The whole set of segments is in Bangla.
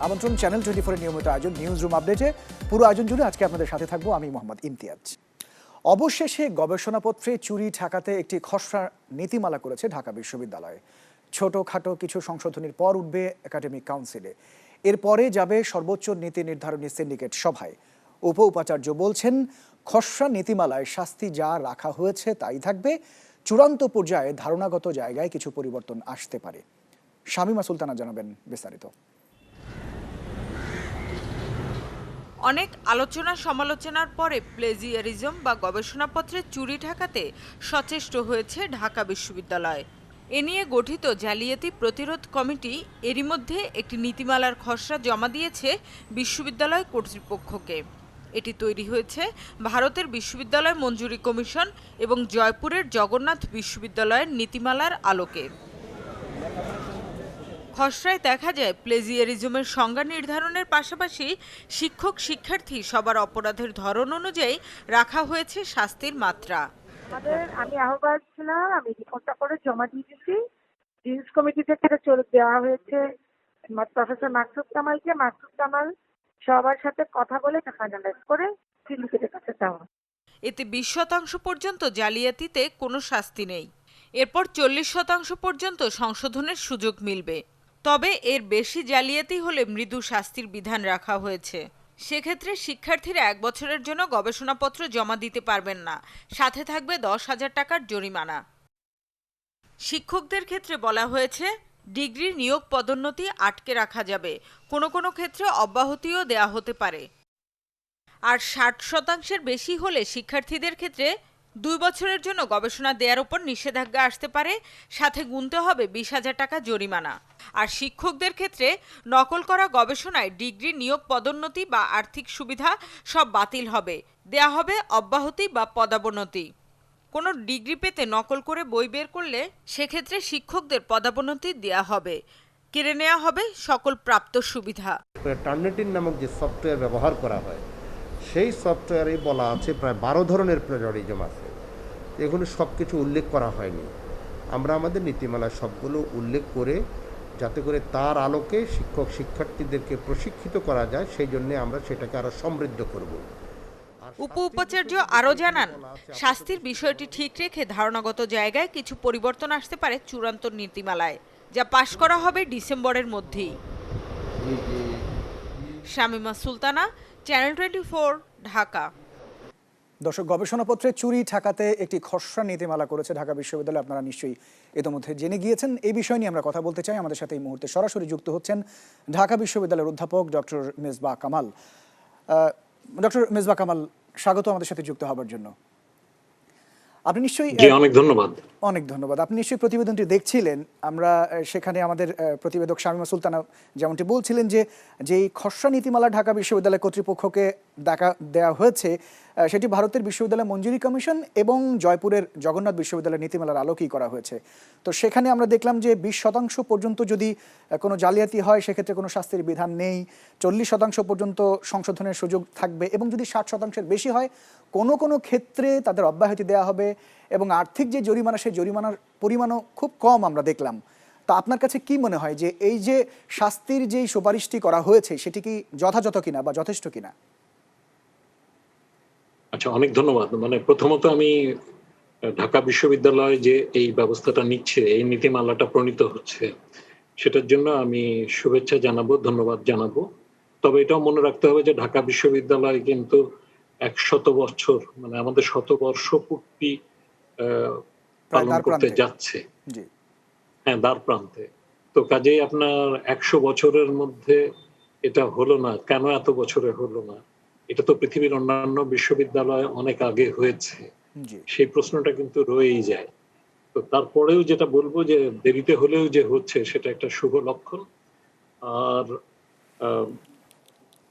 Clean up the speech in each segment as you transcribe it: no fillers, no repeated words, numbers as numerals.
আমন্ত্রণ চ্যানেল 24 এর নিয়মিত আয়োজন নিউজ রুম আপডেটে। পুরো আয়োজন জুড়ে আজকে আপনাদের সাথে থাকবো আমি মোহাম্মদ ইমতিয়াজ। অবশেষে গবেষণাপত্রে চুরি ঠেকাতে একটি খসড়া নীতিমালা করেছে ঢাকা বিশ্ববিদ্যালয়। ছোটখাটো কিছু সংশোধনীর পর উঠবে একাডেমিক কাউন্সিলে, এরপরে যাবে সর্বোচ্চ নীতি নির্ধারণী সিন্ডিকেট সভায়। উপাচার্য বলছেন, খসড়া নীতিমালায় শাস্তি যা রাখা হয়েছে তাই থাকবে, চূড়ান্ত পর্যায়ে ধারণাগত জায়গায় কিছু পরিবর্তন আসতে পারে। শামীমা সুলতানা জানাবেন বিস্তারিত। অনেক আলোচনা সমালোচনার পরে প্লেজিয়ারিজম বা গবেষণাপত্রে চুরি ঠেকাতে সচেষ্ট হয়েছে ঢাকা বিশ্ববিদ্যালয়। এ নিয়ে গঠিত জালিয়াতি প্রতিরোধ কমিটি এরই মধ্যে একটি নীতিমালার খসড়া জমা দিয়েছে বিশ্ববিদ্যালয় কর্তৃপক্ষকে। এটি তৈরি হয়েছে ভারতের বিশ্ববিদ্যালয় মঞ্জুরি কমিশন এবং জয়পুরের জগন্নাথ বিশ্ববিদ্যালয়ের নীতিমালার আলোকে। খসড়ায় দেখা যায়, প্লেজিয়ারিজমের সংজ্ঞা নির্ধারণের পাশাপাশি শিক্ষক শিক্ষার্থী সবার অপরাধের ধরন অনুযায়ী রাখা হয়েছে শাস্তির মাত্রা। আমি আহ্বায়ক ছিলাম, আমি রিপোর্টটা করে জমা দিয়ে দিচ্ছি। ডিউজ কমিটি থেকে চলে দেওয়া হয়েছে প্রফেসর মাকসুদ কামালকে। মাকসুদ কামাল সবার সাথে কথা বলে ফাইনালাইজ করে সিন্ডিকেটের কাছে দেওয়া। এতে 20% পর্যন্ত জালিয়াতিতে কোনো শাস্তি নেই। এরপর 40% পর্যন্ত সংশোধনের সুযোগ মিলবে। তবে এর বেশি জালিয়াতি হলে মৃদু শাস্তির বিধান রাখা হয়েছে। সেক্ষেত্রে শিক্ষার্থীরা 1 বছরের জন্য গবেষণাপত্র জমা দিতে পারবেন না, সাথে থাকবে 10,000 টাকার জরিমানা। শিক্ষকদের ক্ষেত্রে বলা হয়েছে, ডিগ্রি নিয়োগ পদোন্নতি আটকে রাখা যাবে, কোনো কোনো ক্ষেত্রে অব্যাহতিও দেয়া হতে পারে। আর 60% বেশি হলে শিক্ষার্থীদের ক্ষেত্রে 2 বছরের জন্য গবেষণা দেওয়ার উপর নিষেধাজ্ঞা আসতে পারে, সাথে গুনতে হবে 20,000 টাকা জরিমানা। আর শিক্ষকদের ক্ষেত্রে নকল করা গবেষণায় ডিগ্রি নিয়োগ পদোন্নতি বা আর্থিক সুবিধা সব বাতিল হবে, দেয়া হবে অব্যাহতি বা পদাবনতি। কোনো ডিগ্রি পেতে নকল করে বই বের করলে সেক্ষেত্রে শিক্ষকদের পদাবনতি দেয়া হবে, কেড়ে নেওয়া হবে সকল প্রাপ্ত সুবিধা। টার্নিটিন নামক যে সফটওয়্যার ব্যবহার করা হয়, সেই সফটওয়্যারে বলা আছে প্রায় 12 ধরনের প্লেজারিজম আছে। এগুলো সব কিছু উল্লেখ করা হয়নি। আমরা আমাদের নীতিমালায় সবগুলো উল্লেখ করে, যাতে করে তার আলোকে শিক্ষক শিক্ষার্থীদেরকে প্রশিক্ষিত করা যায়, সেই জন্য আমরা সেটাকে আরো সমৃদ্ধ করব। উপাচার্য আরও জানান, শাস্তির বিষয়টি ঠিক রেখে ধারণাগত জায়গায় কিছু পরিবর্তন আসতে পারে চূড়ান্ত নীতিমালায়, যা পাশ করা হবে ডিসেম্বরের মধ্যেই। শামীমা সুলতানা, চ্যানেল 24, ঢাকা। দর্শক, গবেষণাপত্রে চুরি ঠেকাতে একটি খসড়া নীতিমালা করেছে ঢাকা বিশ্ববিদ্যালয়। আপনারা নিশ্চয়ই ইতিমধ্যে জেনে গিয়েছেন। এই বিষয় নিয়ে আমরা কথা বলতে চাই। আমাদের সাথে এই মুহূর্তে সরাসরি যুক্ত হচ্ছেন ঢাকা বিশ্ববিদ্যালয়ের অধ্যাপক ডক্টর মেজবাহ কামাল। ডক্টর মেজবাহ কামাল, স্বাগত আমাদের সাথে যুক্ত হবার জন্য। আপনি নিশ্চয়ই অনেক ধন্যবাদ। অনেক ধন্যবাদ। আপনি নিশ্চয়ই প্রতিবেদনটি দেখছিলেন। আমরা সেখানে আমাদের প্রতিবেদক শামীমা সুলতানা যেমনটি বলছিলেন যে যেই খসড়া নীতিমালা ঢাকা বিশ্ববিদ্যালয় কর্তৃপক্ষকে দেওয়া হয়েছে, সেটি ভারতের বিশ্ববিদ্যালয় মঞ্জুরি কমিশন এবং জয়পুরের জগন্নাথ বিশ্ববিদ্যালয়ের নীতিমালার আলোকেই করা হয়েছে। তো সেখানে আমরা দেখলাম যে 20% পর্যন্ত যদি কোনো জালিয়াতি হয় সেক্ষেত্রে কোনো শাস্তির বিধান নেই, 40% পর্যন্ত সংশোধনের সুযোগ থাকবে, এবং যদি 60%-এর বেশি হয় কোনো কোনো ক্ষেত্রে তাদের অব্যাহতি দেওয়া হবে, এবং আর্থিক যে জরিমানা সেই জরিমানার পরিমাণও খুব কম আমরা দেখলাম। তা আপনার কাছে কি মনে হয় যে এই যে শাস্তির যেই সুপারিশটি করা হয়েছে সেটি কি যথাযথ কিনা বা যথেষ্ট কিনা? আচ্ছা, অনেক ধন্যবাদ। প্রথমত আমি ঢাকা বিশ্ববিদ্যালয় যে এই ব্যবস্থাটা নিচ্ছে, এই নীতিমালাটা প্রণীত হচ্ছে, সেটার জন্য আমি শুভেচ্ছা জানাবো, ধন্যবাদ জানাবো। তবে এটাও মনে রাখতে হবে যে ঢাকা বিশ্ববিদ্যালয় কিন্তু 100 বছর, আমাদের 100 বর্ষ পূর্তি পালন করতে যাচ্ছে। হ্যাঁ, দ্বার প্রান্তে। তো কাজেই আপনার 100 বছরের মধ্যে এটা হলো না, কেন এত বছরে হলো না? এটা তো পৃথিবীর অন্যান্য বিশ্ববিদ্যালয় অনেক আগে হয়েছে, সেই প্রশ্নটা কিন্তু রয়েই যায়। তো তারপরেও যেটা বলবো যে দেরিতে হলেও যে হচ্ছে সেটা একটা শুভ লক্ষণ। আর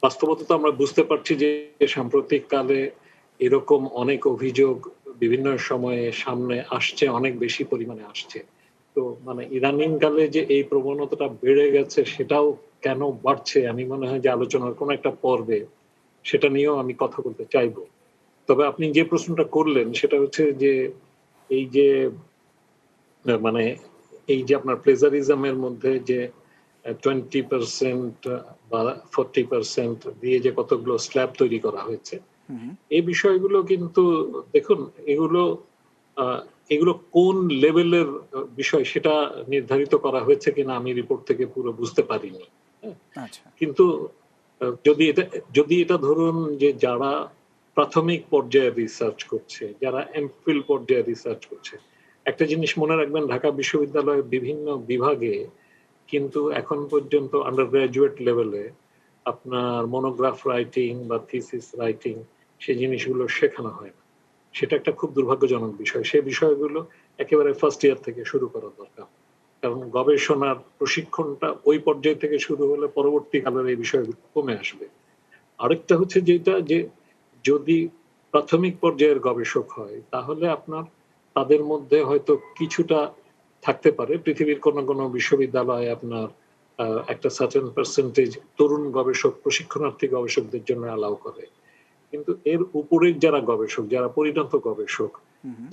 বাস্তবতা আমরা বুঝতে পারছি যে সাম্প্রতিক কালে এরকম অনেক অভিযোগ বিভিন্ন সময়ে সামনে আসছে, অনেক বেশি পরিমাণে আসছে। তো ইদানিং কালে যে এই প্রবণতাটা বেড়ে গেছে, সেটাও কেন বাড়ছে, আমি মনে হয় যে আলোচনার কোন একটা পর্বে সেটা নিয়েও আমি কথা বলতে চাইবো। তবে আপনি যে প্রশ্নটা করলেন সেটা হচ্ছে যে এই যে আপনার প্লেজারিজমের মধ্যে যে 20% বা 40% দিয়ে যে কতগুলো স্ল্যাব তৈরি করা হয়েছে, এই বিষয়গুলো কিন্তু দেখুন এগুলো এগুলো কোন লেভেলের বিষয় সেটা নির্ধারিত করা হয়েছে কিনা আমি রিপোর্ট থেকে পুরো বুঝতে পারিনি। আচ্ছা, কিন্তু যদি এটা ধরুন যে যারা প্রাথমিক পর্যায়ে রিসার্চ করছে, যারা এমফিল পর্যায়ে রিসার্চ করছে, একটা জিনিস মনে রাখবেন, ঢাকা বিশ্ববিদ্যালয়ের বিভিন্ন বিভাগে কিন্তু এখন পর্যন্ত আন্ডার গ্রাজুয়েট লেভেলে আপনার মনোগ্রাফ রাইটিং বা থিসিস রাইটিং সেই জিনিসগুলো শেখানো হয় না। সেটা একটা খুব দুর্ভাগ্যজনক বিষয়। সেই বিষয়গুলো একেবারে ফার্স্ট ইয়ার থেকে শুরু করা দরকার, কারণ গবেষণার প্রশিক্ষণটা ওই পর্যায় থেকে শুরু হলে পরবর্তীকালের এই বিষয়গুলো কমে আসবে। আরেকটা হচ্ছে যেটা যে যদি প্রাথমিক পর্যায়ের গবেষক হয় তাহলে আপনার তাদের মধ্যে হয়তো কিছুটা থাকতে পারে, পৃথিবীর কোনো বিশ্ববিদ্যালয়ে আপনার একটা সার্টেন পার্সেন্টেজ তরুণ গবেষক প্রশিক্ষণার্থী গবেষকদের জন্য অ্যালাউ করে, কিন্তু এর উপরের যারা গবেষক, যারা পরিণত গবেষক,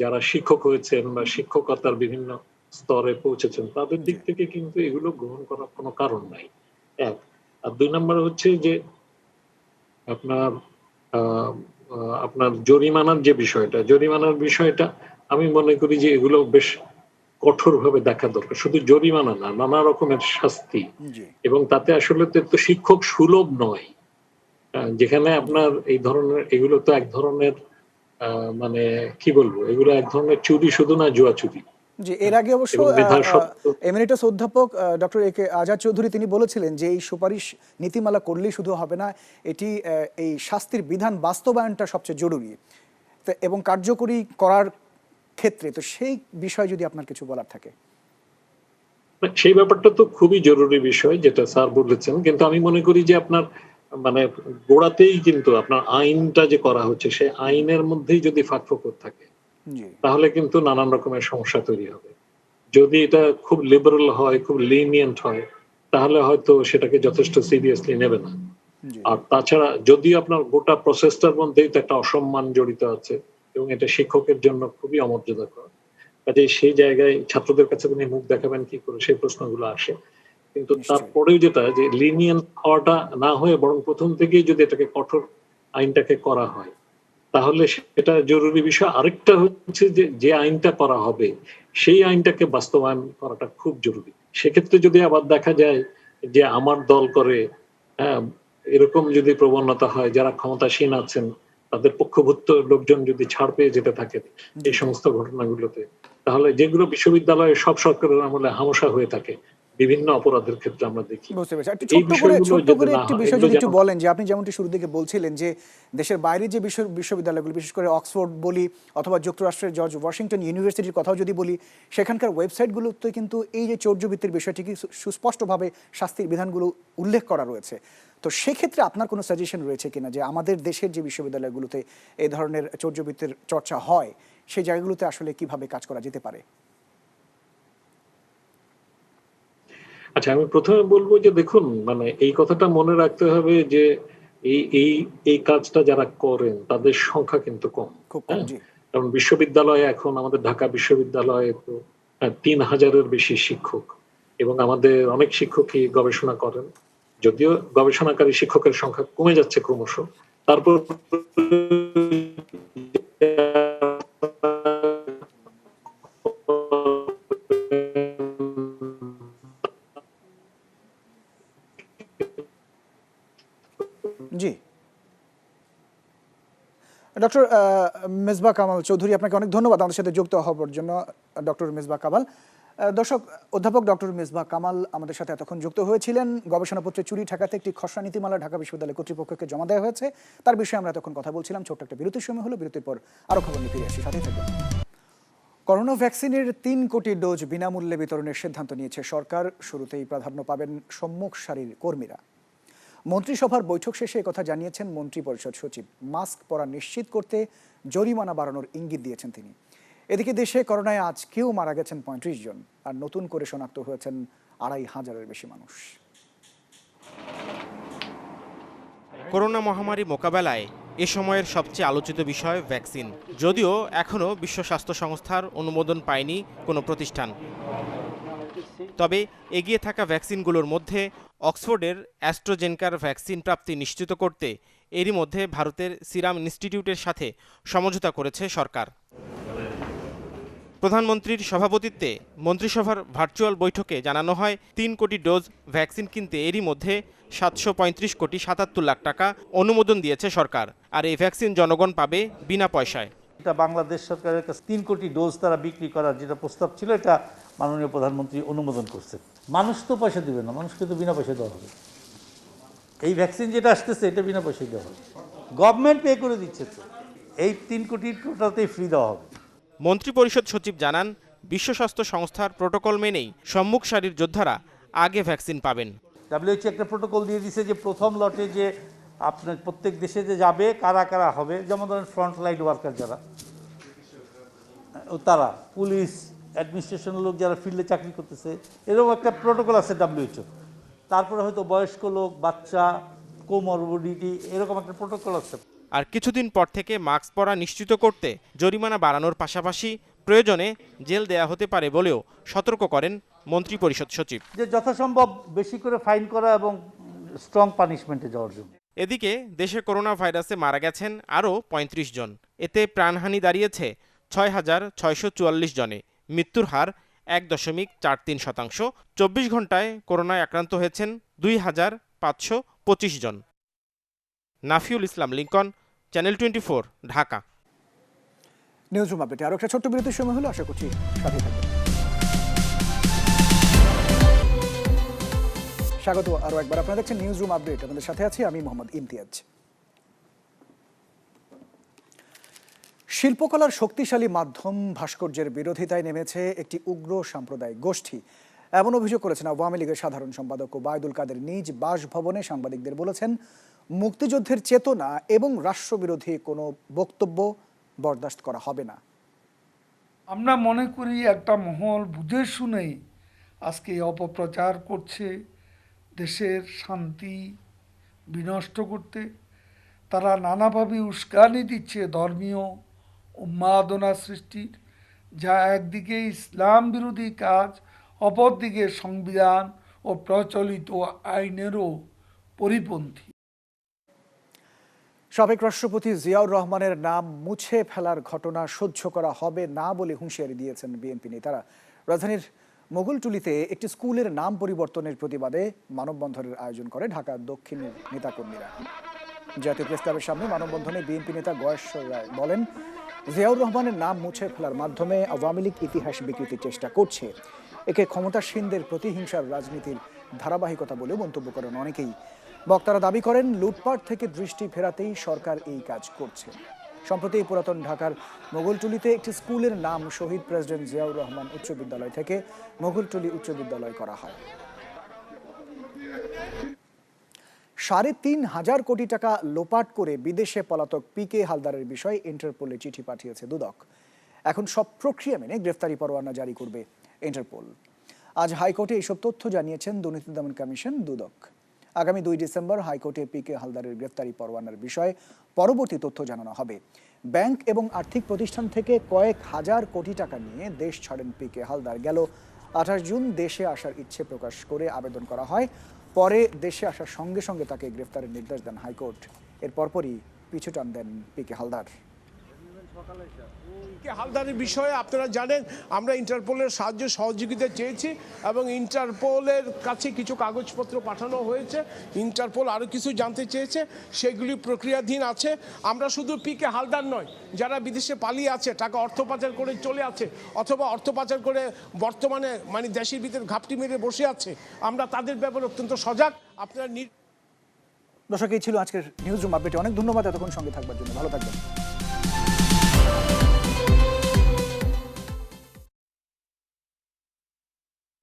যারা শিক্ষক হয়েছেন বা শিক্ষকতার বিভিন্ন স্তরে পৌঁছেছেন, তাদের দিক থেকে কিন্তু এগুলো গ্রহণ করার কোনো কারণ নাই। এক। আর 2 নম্বর হচ্ছে যে আপনার আপনার জরিমানার যে বিষয়টা আমি মনে করি যে এগুলো বেশ কঠোরভাবে দেখা দরকার। শুধু জরিমানা না, নানা রকমের শাস্তি, এবং তাতে আসলে তো শিক্ষক সুলভ নয়। যেখানে আপনার এই ধরনের এগুলো তো এক ধরনের মানে কি বলবো, এগুলো এক ধরনের চুরি, শুধু না জুয়া চুরি। জি, এর আগে অবশ্য এমিরেটাস অধ্যাপক ডক্টর এ কে আজাদ চৌধুরী তিনি বলেছিলেন যে এই সুপারিশ নীতিমালা করলেই শুধু হবে না, এটি এই শাস্তির বিধান বাস্তবায়নটা সবচেয়ে জরুরি এবং কার্যকরী করার ক্ষেত্রে। তো সেই বিষয়ে যদি আপনার কিছু বলার থাকে। সেই ব্যাপারটা তো খুবই জরুরি বিষয় যেটা স্যার বলেছেন, কিন্তু আমি মনে করি যে আপনার মানে গোড়াতেই কিন্তু আপনার আইনটা যে করা হচ্ছে সেই আইনের মধ্যেই যদি ফাঁকফোকর থাকে তাহলে কিন্তু নানান রকমের সমস্যা তৈরি হবে। যদি এটা খুব লিবারেল হয়, খুব লিনিয়েন্ট হয়, তাহলে হয়তো সেটাকে যথেষ্ট সিরিয়াসলি নেবে না। আর তাছাড়া যদি আপনার গোটা প্রসেসটার মধ্যেই তো একটা অসম্মান জড়িত আছে এবং এটা শিক্ষকের জন্য খুবই অমর্যাদাকর, কাজে সেই জায়গায় ছাত্রদের কাছে তিনি মুখ দেখাবেন কি করে, সেই প্রশ্নগুলো আসে। কিন্তু তারপরেও যেটা যে লিনিয়েন্ট হওয়াটা না হয়ে বরং প্রথম থেকেই যদি এটাকে কঠোর আইনটাকে করা হয় তাহলে সেটা জরুরি বিষয়। আরেকটা হচ্ছে যে আইনটা করা হবে সেই আইনটাকে বাস্তবায়ন করাটা খুব জরুরি। সেক্ষেত্রে যদি আবার দেখা যায় যে আমার দল করে, এরকম যদি প্রবণতা হয়, যারা ক্ষমতাসীন আছেন তাদের পক্ষভুক্ত লোকজন যদি ছাড় পেয়ে যেতে থাকে এই সমস্ত ঘটনাগুলোতে, তাহলে যেগুলো বিশ্ববিদ্যালয়ে সব সরকারের আমলে হামেশা হয়ে থাকে বিভিন্ন অপরাধের ক্ষেত্রে আমরা দেখি। বুঝতে পেরেছি। একটু ছোট্ট করে একটি বিষয় যদি একটু বলেন যে আপনি যেমনটি শুরু থেকে বলছিলেন যে দেশের বাইরে যে বিশ্ববিদ্যালয়গুলো, বিশেষ করে অক্সফোর্ড বলি অথবা যুক্তরাষ্ট্রের জর্জ ওয়াশিংটন ইউনিভার্সিটির কথাও যদি বলি, সেখানকার ওয়েবসাইটগুলোতে কিন্তু এই যে চৌর্যবৃত্তির বিষয়টিকে সুস্পষ্টভাবে শাস্তির বিধানগুলো উল্লেখ করা রয়েছে। তো সেক্ষেত্রে আপনার কোনো সাজেশন রয়েছে কিনা যে আমাদের দেশের যে বিশ্ববিদ্যালয়গুলোতে এই ধরনের চৌর্যবৃত্তির চর্চা হয় সেই জায়গাগুলোতে আসলে কিভাবে কাজ করা যেতে পারে? আচ্ছা, আমি প্রথমে বলবো যে দেখুন, মানে এই কথাটা মনে রাখতে হবে যে এই কাজটা যারা করেন তাদের সংখ্যা কিন্তু কম। কারণ বিশ্ববিদ্যালয়ে এখন আমাদের ঢাকা বিশ্ববিদ্যালয়ে তো 3000-এর বেশি শিক্ষক, এবং আমাদের অনেক শিক্ষকই গবেষণা করেন, যদিও গবেষণাকারী শিক্ষকের সংখ্যা কমে যাচ্ছে ক্রমশ। তারপর জি, ডক্টর মেজবাহ কামাল চৌধুরী, আপনাকে অনেক ধন্যবাদ আমাদের সাথে যুক্ত হওয়ার জন্য। ডক্টর মেজবাহ কামাল, দর্শক, অধ্যাপক ডক্টর মেজবাহ কামাল আমাদের সাথে এতক্ষণ যুক্ত হয়েছিলেন। গবেষণাপত্রে চুরি ঠেকাতে একটি খসড়া নীতিমালা ঢাকা বিশ্ববিদ্যালয় কর্তৃপক্ষকে জমা দেওয়া হয়েছে, তার বিষয়ে আমরা এতক্ষণ কথা বলছিলাম। ছোট্ট একটা বিরতির সময় হলো, বিরতির পর আরও খবর নিয়ে ফিরে আসি, সাথেই থাকবেন। করোনা ভ্যাকসিনের 3 কোটি ডোজ বিনামূল্যে বিতরণের সিদ্ধান্ত নিয়েছে সরকার। শুরুতেই প্রাধান্য পাবেন সম্মুখ সারির কর্মীরা। মন্ত্রিসভার বৈঠক শেষে একথা জানিয়েছেন মন্ত্রী পরিষদ সচিব। মাস্ক পরা নিশ্চিত করতে জরিমানা বাড়ানোর ইঙ্গিত দিয়েছেন তিনি। এদিকে দেশে করোনায় আজকেও মারা গেছেন 35 জন, আর নতুন করে শনাক্ত হয়েছেন 2500-এর বেশি মানুষ। করোনা মহামারী মোকাবেলায় এ সময়ের সবচেয়ে আলোচিত বিষয় ভ্যাকসিন, যদিও এখনও বিশ্ব স্বাস্থ্য সংস্থার অনুমোদন পায়নি কোনো প্রতিষ্ঠান। তবে এগিয়ে থাকা ভ্যাকসিনগুলোর মধ্যে অক্সফোর্ডের অ্যাস্ট্রাজেনেকার ভ্যাকসিন প্রাপ্তি নিশ্চিত করতে এরই মধ্যে ভারতের সিরাম ইনস্টিটিউটের সাথে সমঝোতা করেছে সরকার। প্রধানমন্ত্রীর সভাপতিত্বে মন্ত্রিসভার ভার্চুয়াল বৈঠকে জানানো হয় ৩ কোটি ডোজ ভ্যাকসিন কিনতে এরই মধ্যে ৭৩৫ কোটি ৭৭ লাখ টাকা অনুমোদন দিয়েছে সরকার। আর এই ভ্যাকসিন জনগণ পাবে বিনা পয়সায়। এটা বাংলাদেশ সরকারের কাছে ৩ কোটি ডোজ তারা বিক্রি করার যেটা প্রস্তাব ছিল, এটা মাননীয় প্রধানমন্ত্রী অনুমোদন করছে। মানুষ তো পয়সা দিবে না, মানুষকে তো বিনা পয়সা দেওয়া হবে। এই ভ্যাকসিন যেটা আসতেছে এটা বিনা পয়সায় দেওয়া হবে, গভর্নমেন্ট পে করে দিচ্ছে। তো এই ৩ কোটি টোটালতেই ফ্রি দেওয়া হবে। মন্ত্রিপরিষদ সচিব জানান, বিশ্ব স্বাস্থ্য সংস্থার প্রোটোকল মেনেই সম্মুখ সারির যোদ্ধারা আগে ভ্যাকসিন পাবেন। WHO একটা প্রোটোকল দিয়ে দিছে যে প্রথম লটে যে আপনার প্রত্যেক দেশে যে যাবে কারা কারা হবে, যেমন ধরেন ফ্রন্ট লাইন ওয়ার্কার যারা, তারা পুলিশ অ্যাডমিনিস্ট্রেশনের লোক যারা ফিল্ডে চাকরি করতেছে, এরকম একটা প্রোটোকল আছে WHO। তারপরে হয়তো বয়স্ক লোক, বাচ্চা, কোমরবিডিটি, এরকম একটা প্রোটোকল আছে। আর কিছুদিন পর থেকে মাস্ক পরা নিশ্চিত করতে জরিমানা বাড়ানোর পাশাপাশি প্রয়োজনে জেল দেয়া হতে পারে বলেও সতর্ক করেন মন্ত্রিপরিষদ সচিব। যে যথাসম্ভব বেশি করে ফাইন করা এবং স্ট্রং পানিশমেন্টে যাওয়ার জন্য। এদিকে দেশে করোনা ভাইরাসে মারা গেছেন আরও ৩৫ জন। এতে প্রাণহানি দাঁড়িয়েছে ৬,৬৪৪ জনে। মৃত্যুর হার ১.৪৩%। ২৪ ঘন্টায় করোনায় আক্রান্ত হয়েছেন ২,৫২৫ জন। Nafiul Islam Lincoln, channel 24, Dhaka. News room আপডেটে আরো একটা ছোট্ট বিরতির সময় হলো, আশা করছি সাথে থাকবেন। স্বাগত আরো একবার, আপনারা দেখছেন নিউজ রুম আপডেট। আমাদের সাথে আছি আমি মোহাম্মদ ইমতিয়াজ। শিল্পকলার শক্তিশালী মাধ্যম ভাস্কর্যের বিরোধিতায় নেমেছে একটি উগ্র সাম্প্রদায়িক গোষ্ঠী, এমন অভিযোগ করেছেন আওয়ামী লীগের সাধারণ সম্পাদক ওবায়দুল কাদের নিজ বাসভবনে সাংবাদিকদের বলেছেন, মুক্তিযুদ্ধের চেতনা এবং রাষ্ট্রবিরোধী কোনো বক্তব্য বরদাস্ত করা হবে না। আমরা মনে করি একটা মহল বুঝে শুনেই আজকে অপপ্রচার করছে, দেশের শান্তি বিনষ্ট করতে। তারা নানাভাবে উস্কানি দিচ্ছে ধর্মীয় উন্মাদনা সৃষ্টির, যা একদিকে ইসলাম বিরোধী কাজ, অপরদিকে সংবিধান ও প্রচলিত আইনেরও পরিপন্থী। সাবেক রাষ্ট্রপতি জিয়াউর রহমানের নাম মুছে ফেলার ঘটনা সহ্য করা হবে না বলে হুঁশিয়ারি দিয়েছেন বিএনপি নেতারা। রাজধানীর মোগলটুলিতে একটি স্কুলের নাম পরিবর্তনের প্রতিবাদে মানববন্ধনের আয়োজন করে ঢাকা দক্ষিণের নেতাকর্মীরা। জাতীয় প্রেস ক্লাবের সামনে মানববন্ধনে বিএনপি নেতা গয়েশ্বর রায় বলেন, জিয়াউর রহমানের নাম মুছে ফেলার মাধ্যমে আওয়ামী লীগ ইতিহাস বিকৃতির চেষ্টা করছে। একে ক্ষমতাসীনদের প্রতিহিংসার রাজনীতির ধারাবাহিকতা বলে মন্তব্য করেন অনেকেই। বক্তারা দাবি করেন, লুটপাট থেকে দৃষ্টি ফেরাতেই সরকার এই কাজ করছে। সম্প্রতি পুরাতন ঢাকার মোগলটুলিতে একটি স্কুলের নাম শহীদ প্রেসিডেন্ট জিয়াউর রহমান উচ্চ বিদ্যালয় থেকে মোগলটুলি উচ্চ বিদ্যালয় করা হয়। ৩,৫০০ কোটি টাকা লোপাট করে বিদেশে পলাতক পিকে হালদারের বিষয়ে ইন্টারপোলে চিঠি পাঠিয়েছে দুদক। এখন সব প্রক্রিয়া মেনে গ্রেফতারি পরোয়ানা জারি করবে ইন্টারপোল। আজ হাইকোর্টে এইসব তথ্য জানিয়েছেন দুর্নীতি দমন কমিশন দুদক। আগামী ২ ডিসেম্বর হাইকোর্টে পিকে হালদারের গ্রেফতারি পরোয়ানার বিষয়ে পরবর্তী তথ্য জানানো হবে। ব্যাংক এবং আর্থিক প্রতিষ্ঠান থেকে কয়েক হাজার কোটি টাকা নিয়ে দেশ ছাড়েন পিকে হালদার। গেল ২৮ জুন দেশে আসার ইচ্ছে প্রকাশ করে আবেদন করা হয়। পরে দেশে আসার সঙ্গে সঙ্গে তাকে গ্রেফতারের নির্দেশ দেন হাইকোর্ট। এর পরপরই পিছু টান দেন পিকে হালদার। হালদারের বিষয়ে আপনারা জানেন, আমরা ইন্টারপোলের সাহায্য সহযোগিতা চেয়েছি এবং ইন্টারপোলের কাছে কিছু কাগজপত্র পাঠানো হয়েছে। ইন্টারপোল আরও কিছু জানতে চেয়েছে, সেগুলি প্রক্রিয়াধীন আছে। আমরা শুধু পিকে হালদার নয়, যারা বিদেশে পালিয়ে আছে, টাকা অর্থ পাচার করে চলে আছে অথবা অর্থ পাচার করে বর্তমানে দেশের ভিতরে ঘাপটি মেরে বসে আছে, আমরা তাদের ব্যাপারে অত্যন্ত সজাগ। আপনারা দর্শক, এই ছিল আজকের নিউজ রুম আপডেটে। অনেক ধন্যবাদ এতক্ষণ সঙ্গে থাকবার জন্য। ভালো থাকবেন।